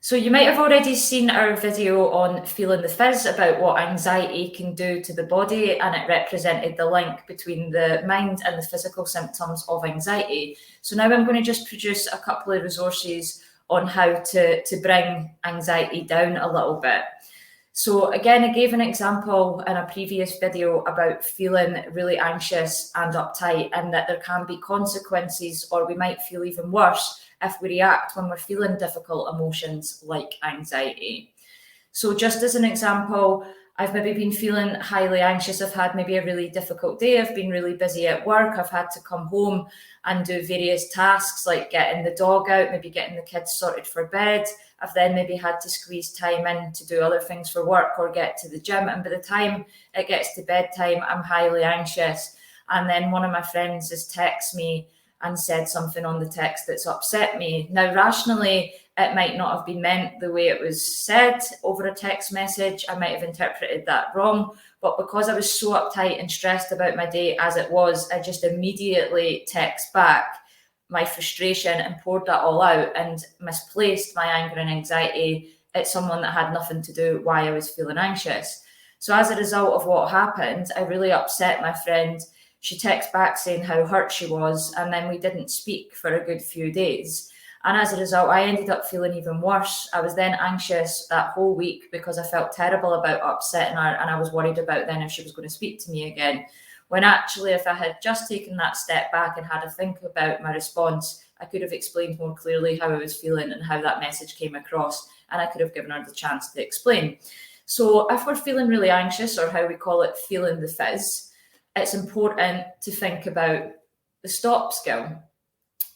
So you might have already seen our video on feeling the fizz about what anxiety can do to the body, and it represented the link between the mind and the physical symptoms of anxiety. So now I'm going to just produce a couple of resources on how to bring anxiety down a little bit. So again, I gave an example in a previous video about feeling really anxious and uptight, and that there can be consequences, or we might feel even worse if we react when we're feeling difficult emotions like anxiety. So just as an example, I've maybe been feeling highly anxious. I've had maybe a really difficult day. I've been really busy at work. I've had to come home and do various tasks like getting the dog out, maybe getting the kids sorted for bed. I've then maybe had to squeeze time in to do other things for work or get to the gym. And by the time it gets to bedtime, I'm highly anxious. And then one of my friends has texted me and said something on the text that's upset me. Now, rationally, it might not have been meant the way it was said over a text message. I might have interpreted that wrong, but because I was so uptight and stressed about my day as it was, I just immediately text back my frustration and poured that all out and misplaced my anger and anxiety at someone that had nothing to do with why I was feeling anxious. So as a result of what happened, I really upset my friend. She texted back saying how hurt she was, and then we didn't speak for a good few days. And as a result, I ended up feeling even worse. I was then anxious that whole week because I felt terrible about upsetting her, and I was worried about then if she was going to speak to me again. When actually, if I had just taken that step back and had a think about my response, I could have explained more clearly how I was feeling and how that message came across, and I could have given her the chance to explain. So if we're feeling really anxious, or how we call it, feeling the fizz, it's important to think about the STOPP skill.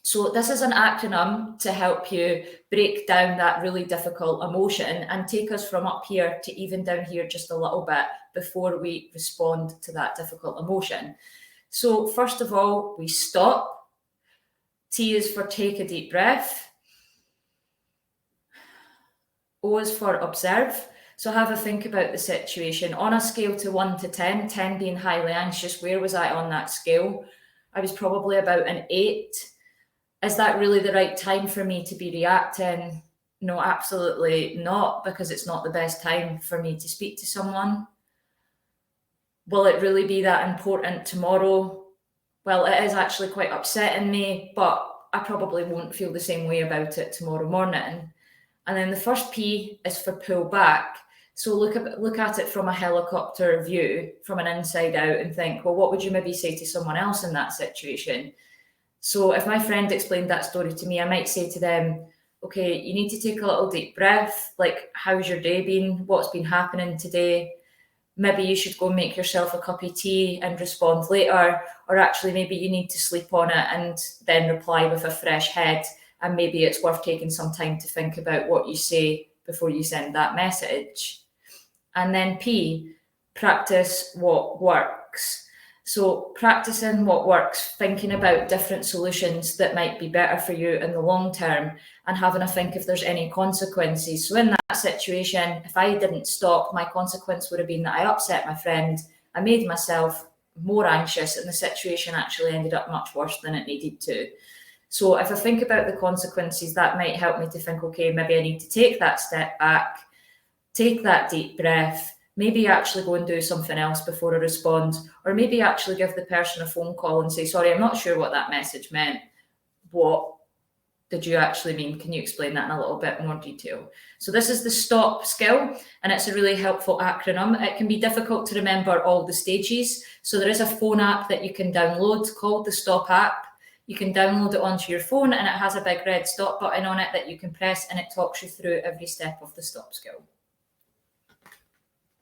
So this is an acronym to help you break down that really difficult emotion and take us from up here to even down here just a little bit before we respond to that difficult emotion. So first of all, we stop. T is for take a deep breath. O is for observe. So have a think about the situation. On a scale to 1 to 10, 10 being highly anxious, where was I on that scale? I was probably about an 8. Is that really the right time for me to be reacting? No, absolutely not, because it's not the best time for me to speak to someone. Will it really be that important tomorrow? Well, it is actually quite upsetting me, but I probably won't feel the same way about it tomorrow morning. And then the first P is for pull back. So look at it from a helicopter view, from an inside out, and think, well, what would you maybe say to someone else in that situation? So if my friend explained that story to me, I might say to them, okay, you need to take a little deep breath. Like, how's your day been? What's been happening today? Maybe you should go and make yourself a cup of tea and respond later. Or actually, maybe you need to sleep on it and then reply with a fresh head. And maybe it's worth taking some time to think about what you say before you send that message. And then P, practice what works. So practicing what works, thinking about different solutions that might be better for you in the long term, and having a think if there's any consequences. So in that situation, if I didn't stop, my consequence would have been that I upset my friend, I made myself more anxious, and the situation actually ended up much worse than it needed to. So if I think about the consequences, that might help me to think, okay, maybe I need to take that step back, take that deep breath, maybe actually go and do something else before I respond, or maybe actually give the person a phone call and say, sorry, I'm not sure what that message meant. What did you actually mean? Can you explain that in a little bit more detail? So this is the STOPP skill, and it's a really helpful acronym. It can be difficult to remember all the stages. So there is a phone app that you can download called the STOPP app. You can download it onto your phone, and it has a big red stop button on it that you can press, and it talks you through every step of the STOPP skill.